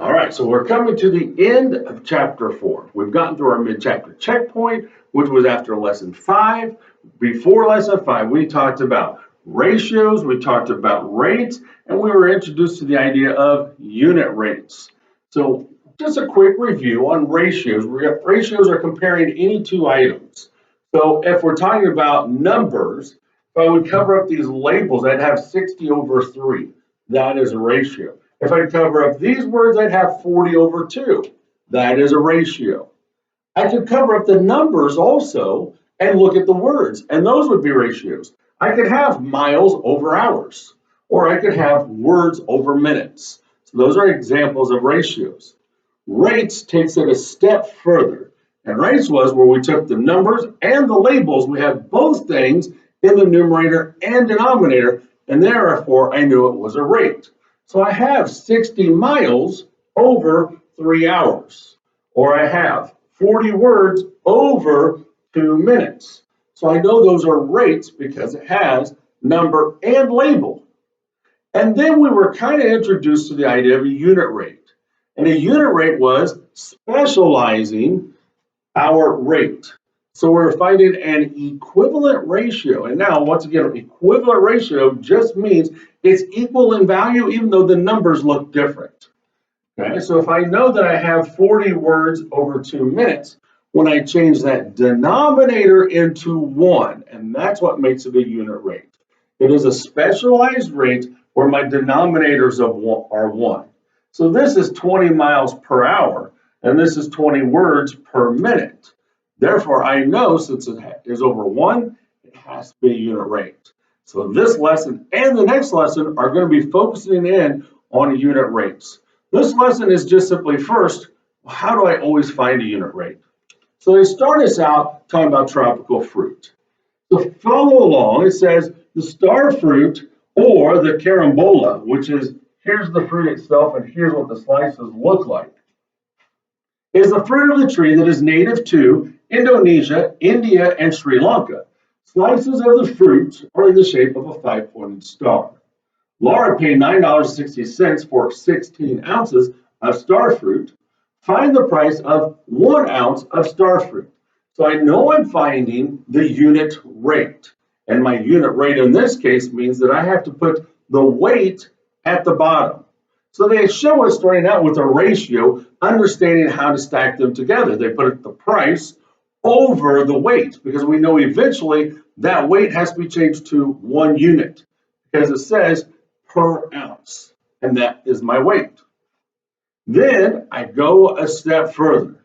All right, so we're coming to the end of chapter 4. We've gotten through our mid-chapter checkpoint, which was after lesson 5. Before lesson 5, we talked about ratios, we talked about rates, and we were introduced to the idea of unit rates. So just a quick review on ratios. Ratios are comparing any two items. So if we're talking about numbers, if I would cover up these labels, I'd have 60 over 3. That is a ratio. If I cover up these words, I'd have 40 over 2. That is a ratio. I could cover up the numbers also and look at the words, and those would be ratios. I could have miles over hours, or I could have words over minutes. So those are examples of ratios. Rates takes it a step further. And rates was where we took the numbers and the labels. We had both things in the numerator and denominator, and therefore I knew it was a rate. So I have 60 miles over 3 hours, or I have 40 words over 2 minutes. So I know those are rates because it has number and label. And then we were kind of introduced to the idea of a unit rate. And a unit rate was specializing our rate. So we're finding an equivalent ratio. And now, once again, equivalent ratio just means it's equal in value, even though the numbers look different. Okay, so if I know that I have 40 words over 2 minutes, when I change that denominator into 1, and that's what makes it a unit rate. It is a specialized rate where my denominators are 1. So this is 20 miles per hour, and this is 20 words per minute. Therefore, I know since it is over 1, it has to be a unit rate. So this lesson and the next lesson are going to be focusing in on unit rates. This lesson is just simply first, how do I always find a unit rate? So they start us out talking about tropical fruit. So follow along. It says the star fruit or the carambola, which is here's the fruit itself and here's what the slices look like, is the fruit of the tree that is native to Indonesia, India, and Sri Lanka. Slices of the fruit are in the shape of a 5-pointed star. Laura paid $9.60 for 16 ounces of star fruit. Find the price of 1 ounce of star fruit. So I know I'm finding the unit rate. And my unit rate in this case means that I have to put the weight at the bottom. So they show us starting out with a ratio, understanding how to stack them together. They put the price over the weight because we know eventually that weight has to be changed to 1 unit because it says per ounce, and that is my weight. Then I go a step further.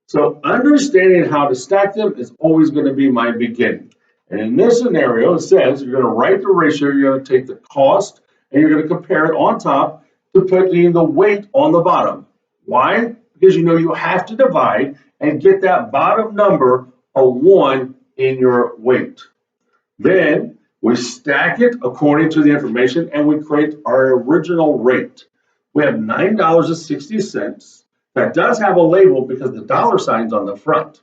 So understanding how to stack them is always going to be my beginning. And in this scenario, it says you're going to write the ratio, you're going to take the cost, and you're going to compare it on top to putting the weight on the bottom. Why? Because you know you have to divide and get that bottom number a 1 in your weight. Then we stack it according to the information and we create our original rate. We have $9.60. That does have a label because the dollar sign's on the front.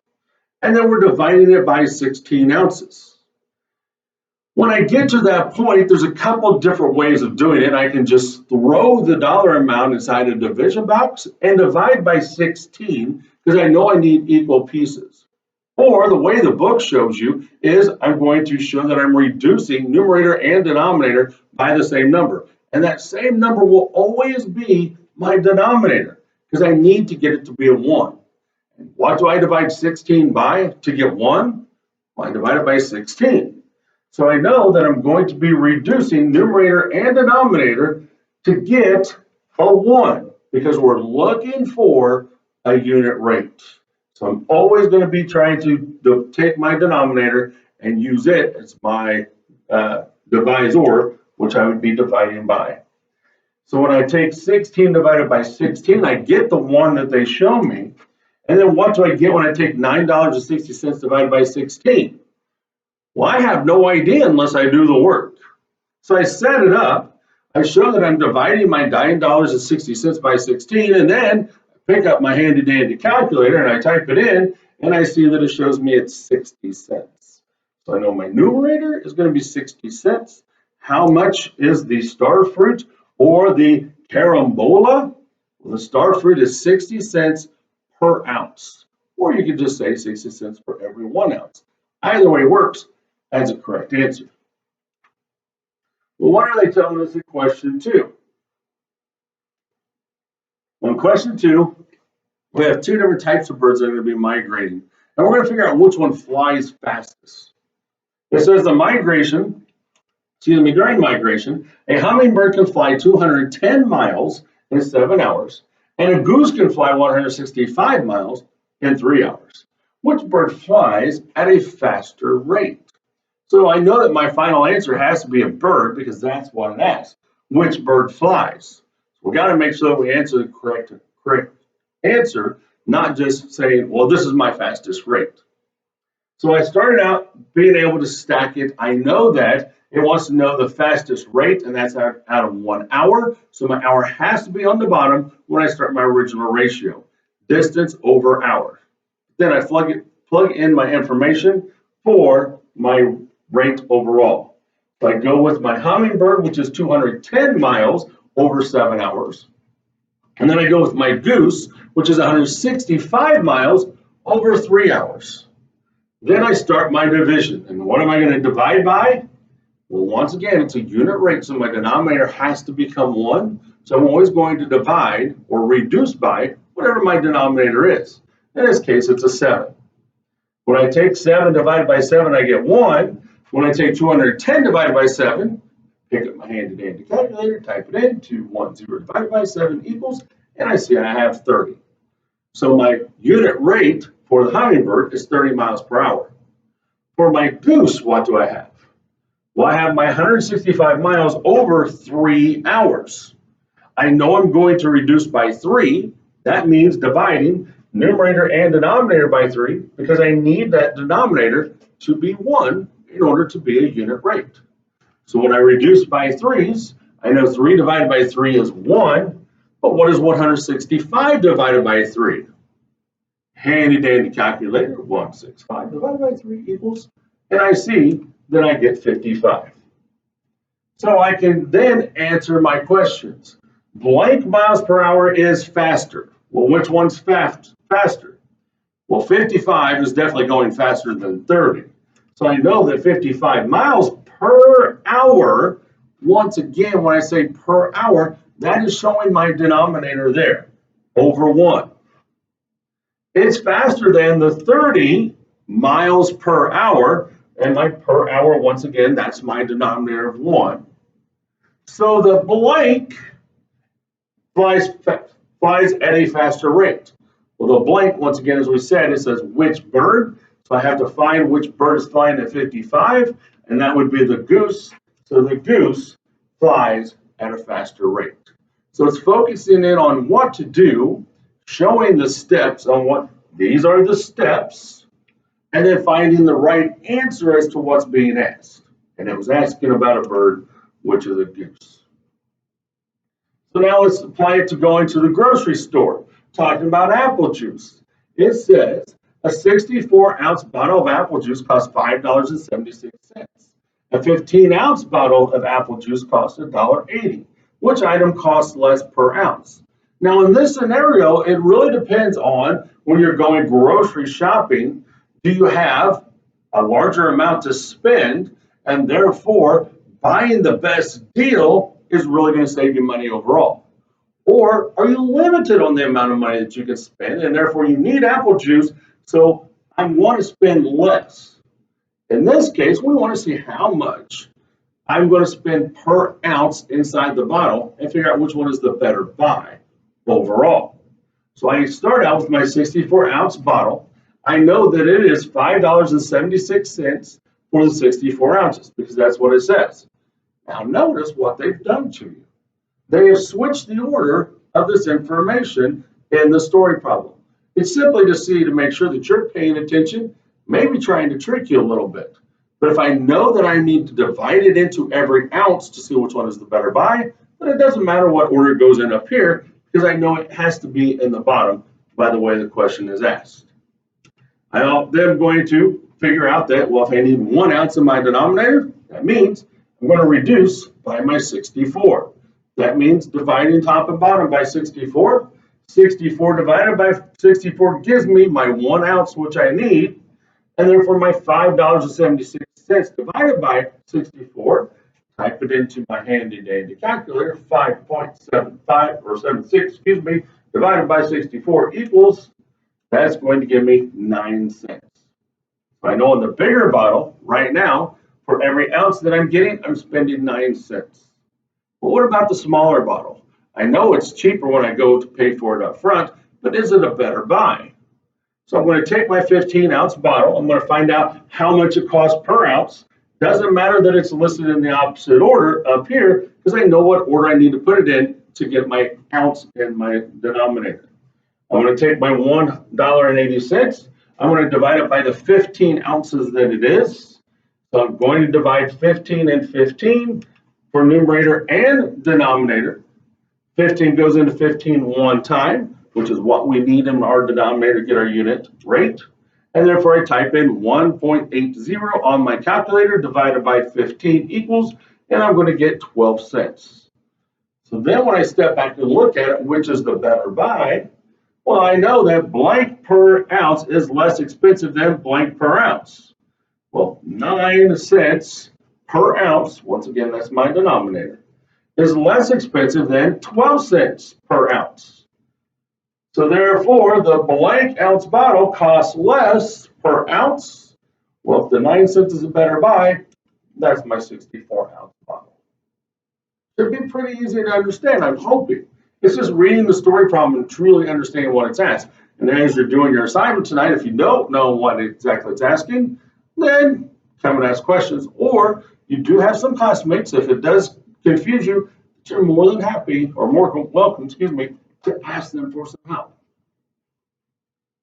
And then we're dividing it by 16 ounces. When I get to that point, there's a couple different ways of doing it. I can just throw the dollar amount inside a division box and divide by 16 because I know I need equal pieces. Or the way the book shows you is I'm going to show that I'm reducing numerator and denominator by the same number. And that same number will always be my denominator because I need to get it to be a 1. And what do I divide 16 by to get 1? Well, I divide it by 16. So I know that I'm going to be reducing numerator and denominator to get a 1 because we're looking for a unit rate. So I'm always going to be trying to take my denominator and use it as my divisor, which I would be dividing by. So when I take 16 divided by 16, I get the 1 that they show me. And then what do I get when I take $9.60 divided by 16? Well, I have no idea unless I do the work. So I set it up. I show that I'm dividing my $9.60 by 16, and then I pick up my handy dandy calculator and I type it in, and I see that it shows me it's 60 cents. So I know my numerator is going to be 60 cents. How much is the star fruit or the carambola? Well, the star fruit is 60 cents per ounce. Or you could just say 60 cents for every 1 ounce. Either way works as a correct answer. Well, what are they telling us in question 2? Well, in question 2, we have 2 different types of birds that are going to be migrating. And we're going to figure out which one flies fastest. It says during migration, a hummingbird can fly 210 miles in 7 hours, and a goose can fly 165 miles in 3 hours. Which bird flies at a faster rate? So I know that my final answer has to be a bird because that's what it asks. Which bird flies? So we got to make sure that we answer the correct answer, not just saying, well, this is my fastest rate. So I started out being able to stack it. I know that it wants to know the fastest rate, and that's out of 1 hour. So my hour has to be on the bottom when I start my original ratio, distance over hour. Then I plug in my information for my rate overall. So I go with my hummingbird, which is 210 miles over 7 hours. And then I go with my goose, which is 165 miles over 3 hours. Then I start my division. And what am I going to divide by? Well, once again, it's a unit rate, so my denominator has to become 1. So I'm always going to divide or reduce by whatever my denominator is. In this case, it's a 7. When I take 7 divided by 7, I get 1. When I take 210 divided by 7, pick up my handy-dandy calculator, type it in, 210 divided by 7 equals, and I see I have 30. So my unit rate for the hummingbird is 30 miles per hour. For my goose, what do I have? Well, I have my 165 miles over 3 hours. I know I'm going to reduce by 3. That means dividing numerator and denominator by 3 because I need that denominator to be 1 in order to be a unit rate. So when I reduce by 3s, I know 3 divided by 3 is 1, but what is 165 divided by 3? Handy dandy calculator, 165 divided by 3 equals, and I see that I get 55. So I can then answer my questions. Blank miles per hour is faster. Well, which one's faster? Well, 55 is definitely going faster than 30. So I know that 55 miles per hour, once again, when I say per hour, that is showing my denominator there, over 1. It's faster than the 30 miles per hour, and my per hour, once again, that's my denominator of 1. So the blank flies at a faster rate. Well, the blank, once again, as we said, it says which bird. So I have to find which bird is flying at 55, and that would be the goose. So the goose flies at a faster rate. So it's focusing in on what to do, showing the steps on what these are the steps, and then finding the right answer as to what's being asked. And it was asking about a bird, which is a goose. So now let's apply it to going to the grocery store, talking about apple juice. It says a 64-ounce bottle of apple juice costs $5.76. A 15-ounce bottle of apple juice costs $1.80. Which item costs less per ounce? Now, in this scenario, it really depends on when you're going grocery shopping. Do you have a larger amount to spend, and therefore buying the best deal is really going to save you money overall? Or are you limited on the amount of money that you can spend, and therefore you need apple juice, so I want to spend less? In this case, we want to see how much I'm going to spend per ounce inside the bottle and figure out which one is the better buy overall. So I start out with my 64-ounce bottle. I know that it is $5.76 for the 64 ounces because that's what it says. Now notice what they've done to you. They have switched the order of this information in the story problem. It's simply to make sure that you're paying attention, maybe trying to trick you a little bit. But if I know that I need to divide it into every ounce to see which one is the better buy, then it doesn't matter what order goes in up here because I know it has to be in the bottom by the way the question is asked. I'm then going to figure out that, well, if I need 1 ounce in my denominator, that means I'm going to reduce by my 64. That means dividing top and bottom by 64. 64 divided by 64 gives me my 1 ounce, which I need, and therefore my $5.76 divided by 64, type it into my handy dandy calculator, 5.75 or 76, excuse me, divided by 64 equals, that's going to give me 9 cents. So I know in the bigger bottle right now, for every ounce that I'm getting, I'm spending 9 cents. But what about the smaller bottle? I know it's cheaper when I go to pay for it up front, but is it a better buy? So I'm going to take my 15-ounce bottle. I'm going to find out how much it costs per ounce. Doesn't matter that it's listed in the opposite order up here, because I know what order I need to put it in to get my ounce in my denominator. I'm going to take my $1.80. I'm going to divide it by the 15 ounces that it is. So I'm going to divide 15 and 15 for numerator and denominator. 15 goes into 15 one time, which is what we need in our denominator to get our unit rate. And therefore I type in 1.80 on my calculator divided by 15 equals, and I'm going to get 12 cents. So then when I step back and look at it, which is the better buy? Well, I know that blank per ounce is less expensive than blank per ounce. Well, 9 cents per ounce, once again, that's my denominator, is less expensive than 12 cents per ounce. So therefore, the blank ounce bottle costs less per ounce. Well, if the 9 cents is a better buy, that's my 64-ounce bottle. Should be pretty easy to understand, I'm hoping. It's just reading the story problem and truly understanding what it's asked. And as you're doing your assignment tonight, if you don't know what exactly it's asking, then come and ask questions. Or you do have some classmates, if it does confuse you, you're more than happy, or more welcome, excuse me, to ask them for some help.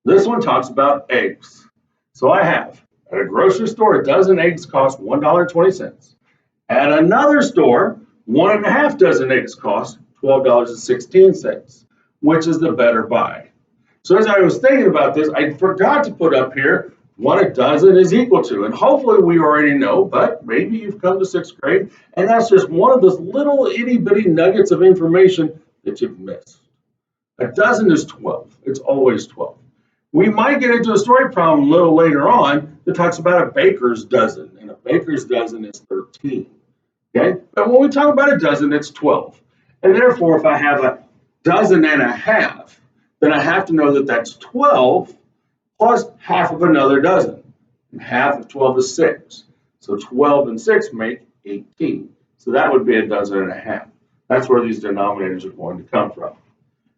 This one talks about eggs. So I have, at a grocery store, a dozen eggs cost $1.20. At another store, 1.5 dozen eggs cost $12.16, which is the better buy. So as I was thinking about this, I forgot to put up here what a dozen is equal to. And hopefully we already know, but maybe you've come to 6th grade, and that's just one of those little itty bitty nuggets of information that you've missed. A dozen is 12. It's always 12. We might get into a story problem a little later on that talks about a baker's dozen, and a baker's dozen is 13. Okay? But when we talk about a dozen, it's 12. And therefore, if I have a dozen and a half, then I have to know that that's 12 plus half of another dozen. And half of 12 is 6. So 12 and 6 make 18. So that would be a dozen and a half. That's where these denominators are going to come from.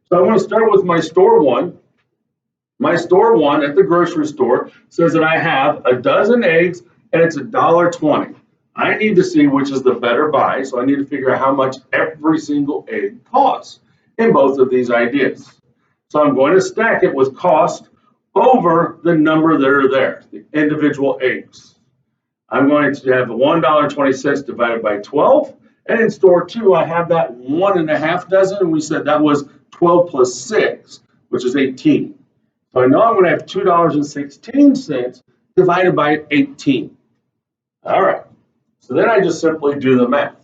So I'm going to start with my store one. My store one at the grocery store says that I have a dozen eggs and it's $1.20. I need to see which is the better buy, so I need to figure out how much every single egg costs in both of these ideas. So I'm going to stack it with cost over the number that are there, the individual eggs. I'm going to have the $1.20 divided by 12, and in store two, I have that 1.5 dozen, and we said that was 12 plus 6, which is 18. So I know I'm going to have $2.16 divided by 18. All right. So then I just simply do the math.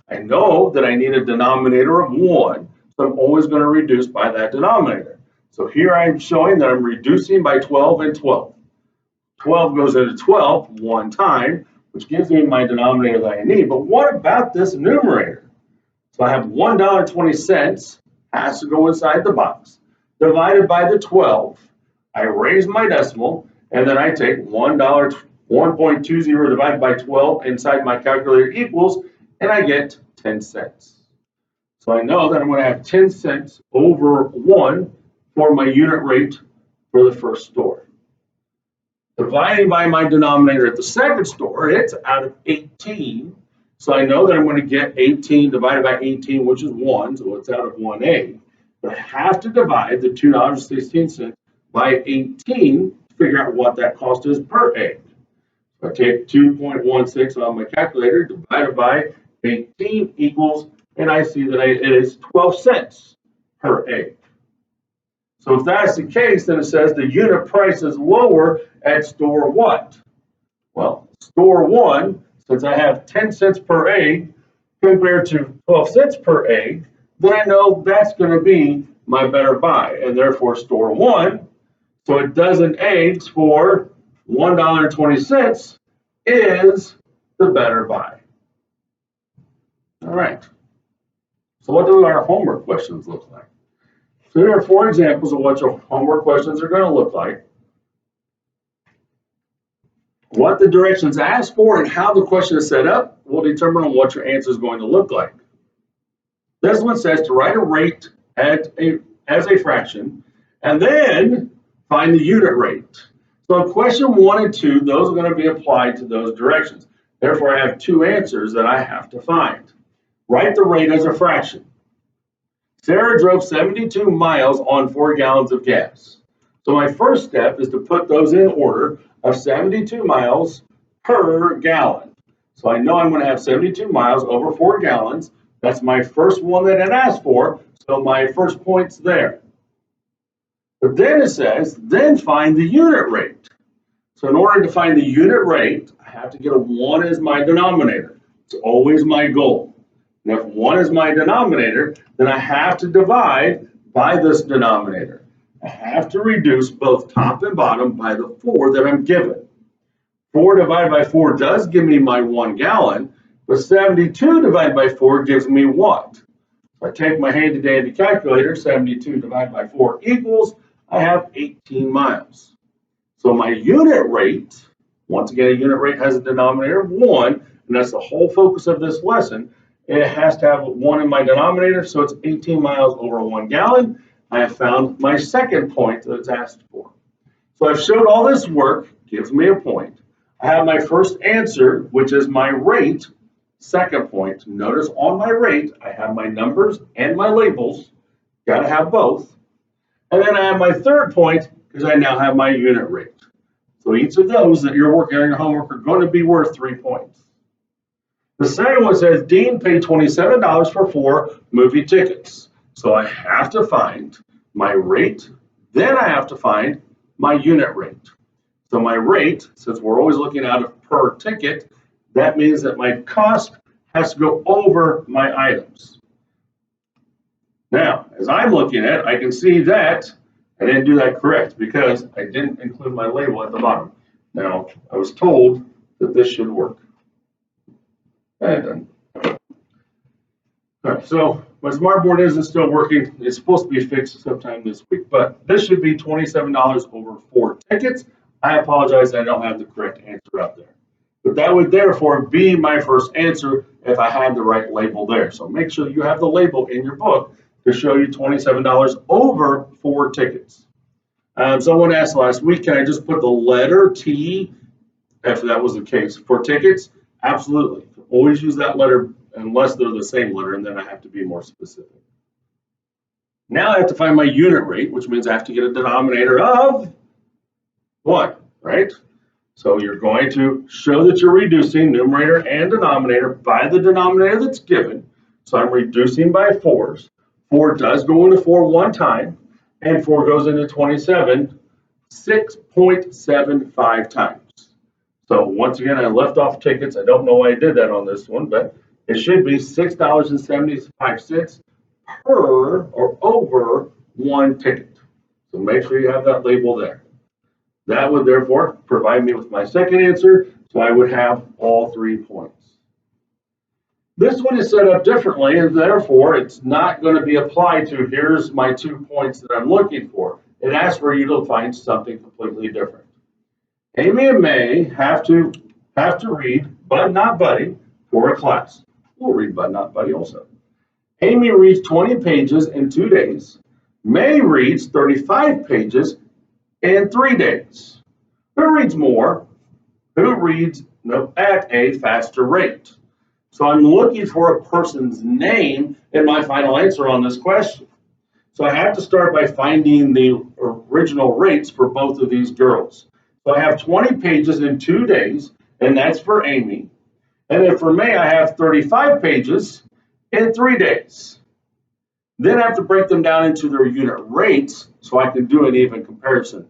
I know that I need a denominator of 1, so I'm always going to reduce by that denominator. So here I'm showing that I'm reducing by 12 and 12. 12 goes into 12 one time, which gives me my denominator that I need. But what about this numerator? So I have $1.20 has to go inside the box, divided by the 12. I raise my decimal, and then I take $1.20 divided by 12 inside my calculator equals, and I get 10 cents. So I know that I'm going to have 10 cents over 1 for my unit rate for the first store. Dividing by my denominator at the second store, it's out of 18. So I know that I'm going to get 18 divided by 18, which is 1, so it's out of 1A. But I have to divide the $2.16 by 18 to figure out what that cost is per egg. I take 2.16 on my calculator, divided by 18 equals, and I see that it is 12 cents per egg. So if that's the case, then it says the unit price is lower at store what? Well, store one, since I have 10 cents per egg compared to 12 cents per egg, then I know that's going to be my better buy, and therefore store 1, so a dozen eggs for $1.20 is the better buy. All right. So what do our homework questions look like? So here are 4 examples of what your homework questions are going to look like. What the directions ask for and how the question is set up will determine on what your answer is going to look like. This one says to write a rate as a fraction and then find the unit rate. So in question 1 and 2, those are going to be applied to those directions. Therefore, I have 2 answers that I have to find. Write the rate as a fraction. Sarah drove 72 miles on 4 gallons of gas. So my first step is to put those in order of 72 miles per gallon. So I know I'm going to have 72 miles over 4 gallons. That's my first one that it asked for, so my first point's there. But then it says, then find the unit rate. So in order to find the unit rate, I have to get a 1 as my denominator. It's always my goal. And if 1 is my denominator, then I have to divide by this denominator. I have to reduce both top and bottom by the 4 that I'm given. 4 divided by 4 does give me my 1 gallon, but 72 divided by 4 gives me what? If I take my handy dandy calculator, 72 divided by 4 equals, I have 18 miles. So my unit rate, once again, a unit rate has a denominator of 1, and that's the whole focus of this lesson. It has to have 1 in my denominator, so it's 18 miles over 1 gallon. I have found my second point that it's asked for. So I've showed all this work, gives me a point. I have my first answer, which is my rate. Second point, notice on my rate, I have my numbers and my labels. Got to have both. And then I have my third point, because I now have my unit rate. So each of those that you're working on your homework are going to be worth 3 points. The second one says, Dean paid $27 for 4 movie tickets. So I have to find my rate, then I have to find my unit rate. So my rate, since we're always looking at it per ticket, that means that my cost has to go over my items. Now, as I'm looking at it, I can see that I didn't do that correct because I didn't include my label at the bottom. Now, I was told that this should work. And it doesn't. All right, so my smartboard isn't still working. It's supposed to be fixed sometime this week, but this should be $27 over 4 tickets. I apologize, I don't have the correct answer out there. But that would therefore be my first answer if I had the right label there. So make sure you have the label in your book to show you $27 over 4 tickets. Someone asked last week, can I just put the letter T if that was the case for tickets? Absolutely. Always use that letter unless they're the same letter, and then I have to be more specific. Now I have to find my unit rate, which means I have to get a denominator of 1, right? So you're going to show that you're reducing numerator and denominator by the denominator that's given. So I'm reducing by 4s. 4 does go into 4 one time, and 4 goes into 27 6.75 times. So once again, I left off tickets. I don't know why I did that on this one, but it should be $6.75 per or over 1 ticket. So make sure you have that label there. That would therefore provide me with my second answer, so I would have all 3 points. This one is set up differently, and therefore it's not going to be applied to here's my 2 points that I'm looking for. It asks for you to find something completely different. Amy and May have to read But Not Buddy for a class. We'll read But Not Buddy also. Amy reads 20 pages in 2 days. May reads 35 pages in 3 days. Who reads more? Who reads at a faster rate? So I'm looking for a person's name in my final answer on this question. So I have to start by finding the original rates for both of these girls. So I have 20 pages in 2 days, and that's for Amy. And then for May, I have 35 pages in 3 days. Then I have to break them down into their unit rates so I can do an even comparison.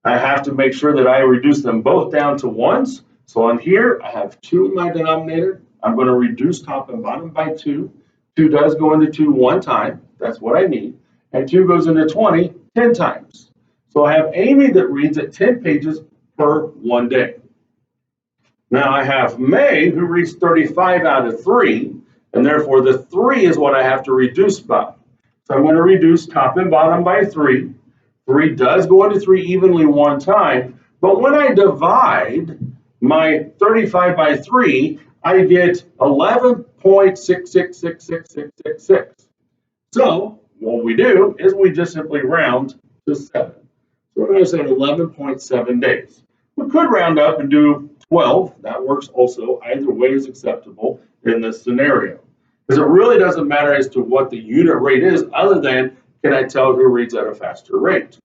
I have to make sure that I reduce them both down to 1s. So on here, I have 2 in my denominator. I'm going to reduce top and bottom by 2. 2 does go into 2 one time. That's what I need. and 2 goes into 20 10 times. So I have Amy that reads at 10 pages per 1 day. Now I have May who reads 35 out of 3, and therefore the 3 is what I have to reduce by. So I'm going to reduce top and bottom by 3. 3 does go into 3 evenly one time, but when I divide my 35 by 3, I get 11.666666. So what we do is we just simply round to 7. So we're going to say 11.7 days. We could round up and do 12. That works also. Either way is acceptable in this scenario. Because it really doesn't matter as to what the unit rate is, other than can I tell who reads at a faster rate?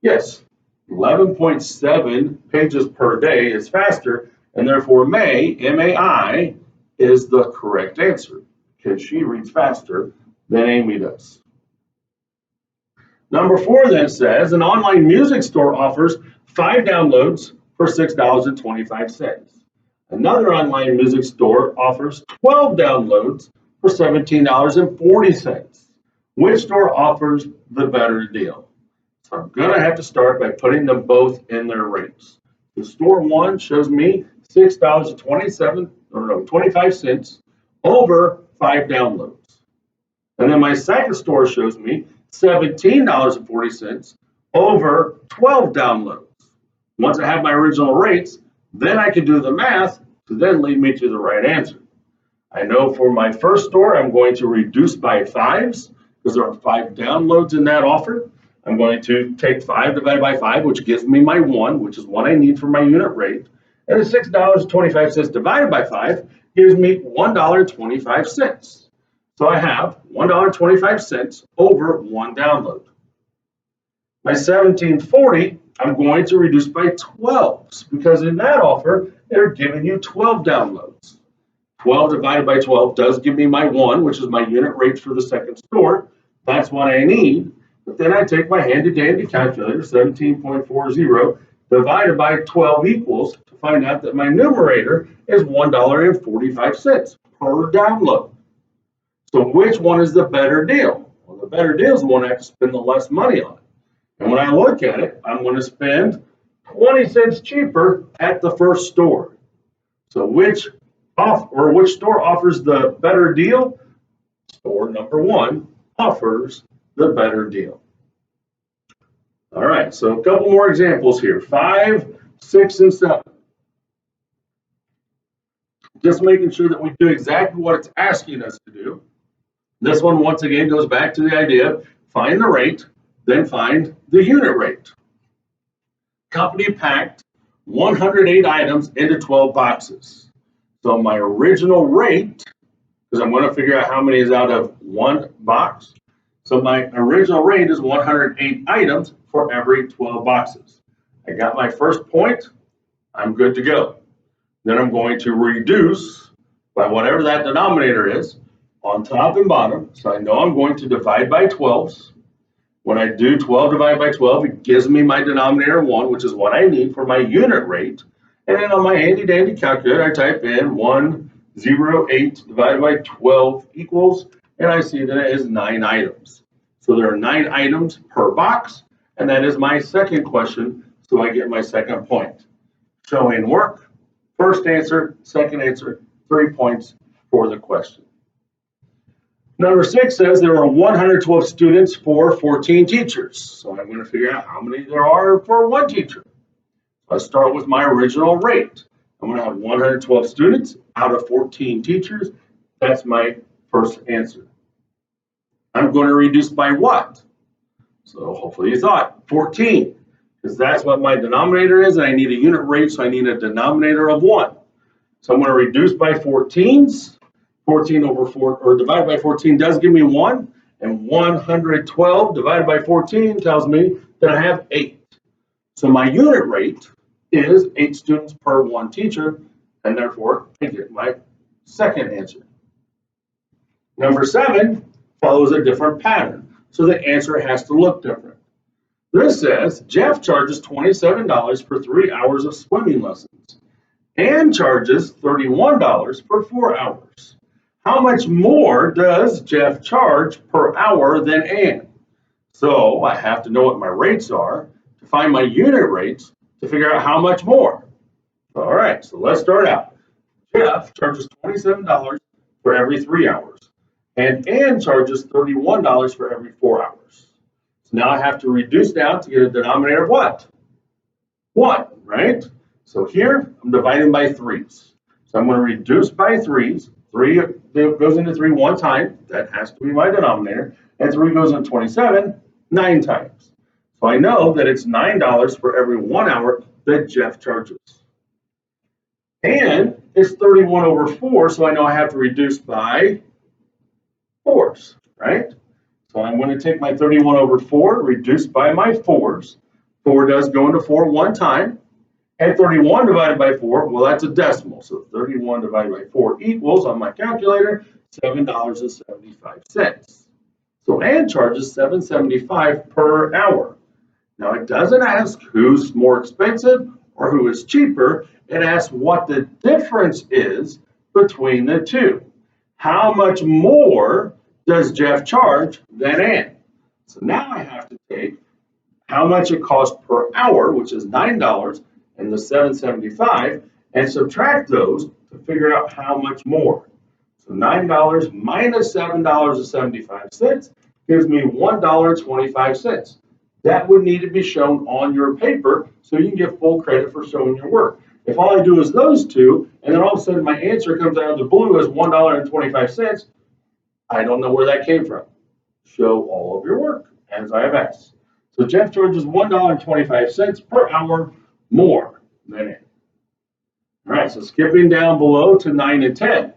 Yes, 11.7 pages per day is faster, and therefore May, M-A-I, is the correct answer, because she reads faster than Amy does. Number 4 then says, an online music store offers 5 downloads for $6.25. Another online music store offers 12 downloads for $17.40. Which store offers the better deal? So I'm going to have to start by putting them both in their rates. The store 1 shows me $6.25 over 5 downloads. And then my second store shows me $17.40 over 12 downloads. Once I have my original rates, then I can do the math to then lead me to the right answer. I know for my first store, I'm going to reduce by 5s because there are 5 downloads in that offer. I'm going to take 5 divided by 5, which gives me my 1, which is what I need for my unit rate. And the $6.25 divided by 5 gives me $1.25. So I have $1.25 over 1 download. My $17.40, I'm going to reduce by 12s because in that offer, they're giving you 12 downloads. 12 divided by 12 does give me my 1, which is my unit rate for the second store. That's what I need. But then I take my handy-dandy calculator, 17.40, divided by 12 equals to find out that my numerator is $1.45 per download. So which one is the better deal? Well, the better deal is the one I have to spend the less money on. And when I look at it, I'm going to spend 20 cents cheaper at the first store. So which store offers the better deal? Store number 1 offers the better deal. All right, so a couple more examples here, 5, 6, and 7. Just making sure that we do exactly what it's asking us to do. This one, once again, goes back to the idea of find the rate, then find the unit rate. Company packed 108 items into 12 boxes. So my original rate, because I'm going to figure out how many is out of 1 box. So my original rate is 108 items for every 12 boxes. I got my first point, I'm good to go. Then I'm going to reduce by whatever that denominator is on top and bottom. So I know I'm going to divide by 12s. When I do 12 divided by 12, it gives me my denominator 1, which is what I need for my unit rate. And then on my handy-dandy calculator, I type in 108 divided by 12 equals, and I see that it is 9 items. So there are 9 items per box, and that is my second question, so I get my second point. Showing work, first answer, second answer, 3 points for the question. Number 6 says there are 112 students for 14 teachers. So I'm going to figure out how many there are for 1 teacher. Let's start with my original rate. I'm going to have 112 students out of 14 teachers. That's my first answer. I'm going to reduce by what? So hopefully you thought 14, because that's what my denominator is, and I need a unit rate, so I need a denominator of 1. So I'm going to reduce by 14s. 14 over 4, or divided by 14 does give me 1, and 112 divided by 14 tells me that I have 8. So my unit rate is 8 students per 1 teacher, and therefore I get my second answer. Number 7 follows a different pattern, so the answer has to look different. This says Jeff charges $27 for 3 hours of swimming lessons and charges $31 for 4 hours. How much more does Jeff charge per hour than Ann? So I have to know what my rates are to find my unit rates to figure out how much more. All right, so let's start out. Jeff charges $27 for every 3 hours, and Ann charges $31 for every 4 hours. So now I have to reduce down to get a denominator of what? 1, right? So here, I'm dividing by 3's. So I'm going to reduce by 3's. 3 goes into 3 one time. That has to be my denominator. And 3 goes into 27 9 times. So I know that it's $9 for every 1 hour that Jeff charges. And it's 31 over 4, so I know I have to reduce by 4's, right? So I'm going to take my 31 over 4, reduce by my 4's. 4 does go into 4 one time. And 31 divided by 4, well, that's a decimal. So 31 divided by 4 equals, on my calculator, $7.75. So Ann charges $7.75 per hour. Now, it doesn't ask who's more expensive or who is cheaper. It asks what the difference is between the two. How much more does Jeff charge than Ann? So now I have to take how much it costs per hour, which is $9, and the $7.75, and subtract those to figure out how much more. So $9 minus $7.75 gives me $1.25. That would need to be shown on your paper so you can get full credit for showing your work. If all I do is those two, and then all of a sudden my answer comes out of the blue as $1.25, I don't know where that came from. Show all of your work, as I have asked. So Jeff charges $1.25 per hour more than Ann. All right, so skipping down below to 9 and 10.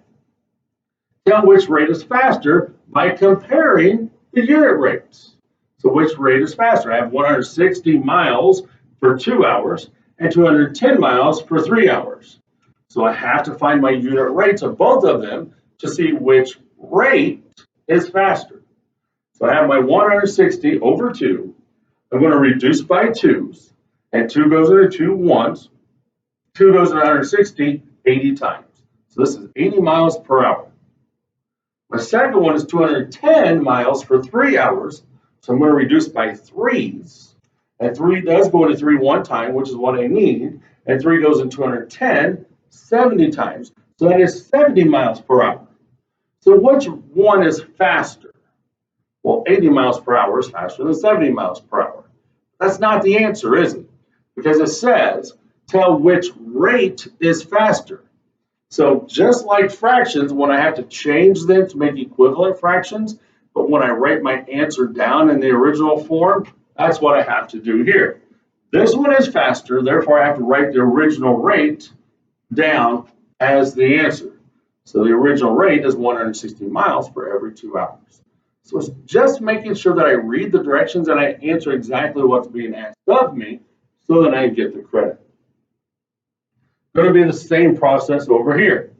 Tell which rate is faster by comparing the unit rates. So which rate is faster? I have 160 miles for 2 hours and 210 miles for 3 hours. So I have to find my unit rates of both of them to see which rate is faster. So I have my 160 over 2. I'm going to reduce by 2's, and 2 goes into 2 once. 2 goes into 160 80 times. So this is 80 miles per hour. My second one is 210 miles for 3 hours. So I'm going to reduce by 3's. And 3 does go into 3 one time, which is what I need. And 3 goes into 210 70 times. So that is 70 miles per hour. So which one is faster? Well, 80 miles per hour is faster than 70 miles per hour. That's not the answer, is it? Because it says, tell which rate is faster. So just like fractions, when I have to change them to make equivalent fractions, but when I write my answer down in the original form, that's what I have to do here. This one is faster, therefore I have to write the original rate down as the answer. So the original rate is 160 miles for every 2 hours. So it's just making sure that I read the directions and I answer exactly what's being asked of me so that I get the credit. Going to be the same process over here.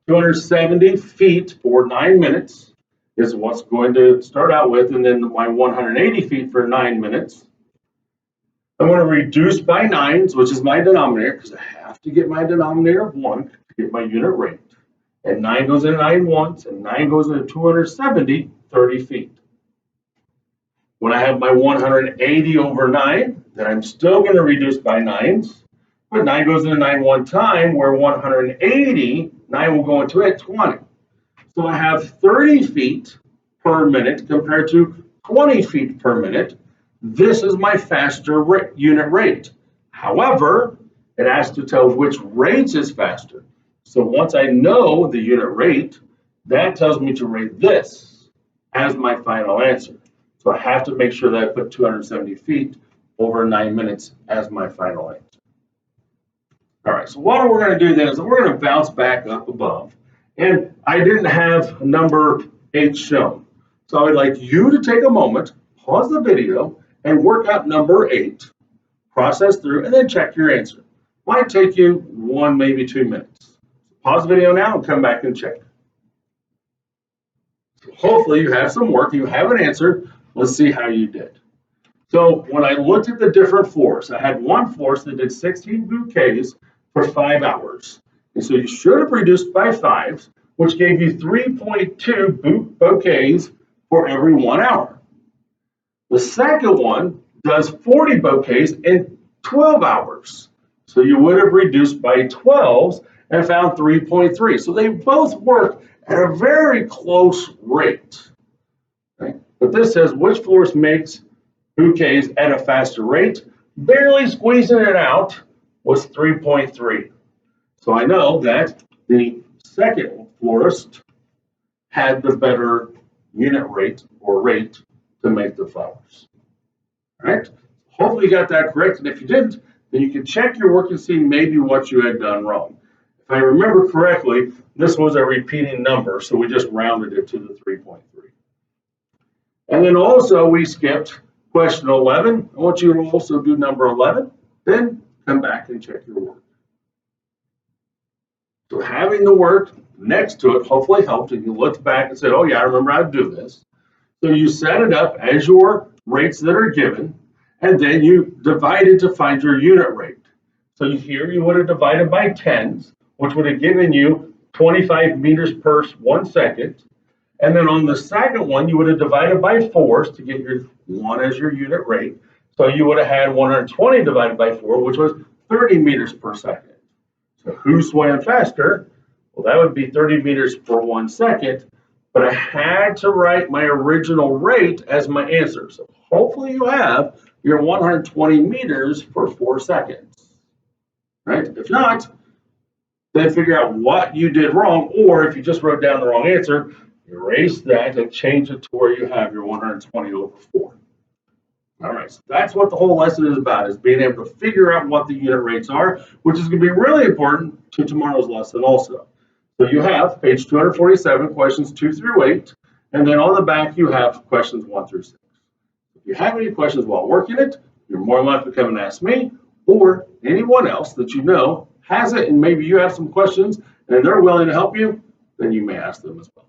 270 feet for 9 minutes is what's going to start out with, and then my 180 feet for 9 minutes. I'm going to reduce by 9's, which is my denominator, because I have to get my denominator of 1 to get my unit rate. And 9 goes into 9 once, and 9 goes into 270, 30 feet. When I have my 180 over 9, then I'm still going to reduce by 9's. But 9 goes into 9 one time, where 180, 9 will go into it, 20. So I have 30 feet per minute compared to 20 feet per minute. This is my faster unit rate. However, it asks to tell which rate is faster. So once I know the unit rate, that tells me to rate this as my final answer. So I have to make sure that I put 270 feet over 9 minutes as my final answer. All right, so what we're going to do then is we're going to bounce back up above. And I didn't have number 8 shown. So I would like you to take a moment, pause the video, and work out number 8, process through, and then check your answer. Might take you 1, maybe 2 minutes. Pause the video now and come back and check. So hopefully you have some work, you have an answer. Let's see how you did. So when I looked at the different floors, I had one floor that did 16 bouquets for 5 hours. And so you should have reduced by 5, which gave you 3.2 bouquets for every 1 hour. The second one does 40 bouquets in 12 hours. So you would have reduced by 12s and found 3.3. So they both work at a very close rate. Right? But this says which florist makes bouquets at a faster rate. Barely squeezing it out was 3.3. So I know that the second florist had the better unit rate or rate to make the flowers. All right? Hopefully you got that correct. And if you didn't, then you can check your work and see maybe what you had done wrong. If I remember correctly, this was a repeating number, so we just rounded it to the 3.3. And then also we skipped question 11. I want you to also do number 11, then come back and check your work. So having the work next to it hopefully helped, and you looked back and said, oh yeah, I remember how to do this. So you set it up as your rates that are given, and then you divided to find your unit rate. So here you would have divided by tens, which would have given you 25 meters per 1 second. And then on the second one, you would have divided by fours to get your 1 as your unit rate. So you would have had 120 divided by 4, which was 30 meters per second. So who swam faster? Well, that would be 30 meters per 1 second. But I had to write my original rate as my answer. So hopefully you have your 120 meters for 4 seconds. Right? If not, then figure out what you did wrong, or if you just wrote down the wrong answer, erase that and change it to where you have your 120 over 4. All right, so that's what the whole lesson is about, is being able to figure out what the unit rates are, which is going to be really important to tomorrow's lesson also. So you have page 247, questions 2 through 8, and then on the back you have questions 1 through 6. If you have any questions while working it, you're more than likely to come and ask me, or anyone else that you know has it, and maybe you have some questions and they're willing to help you, then you may ask them as well.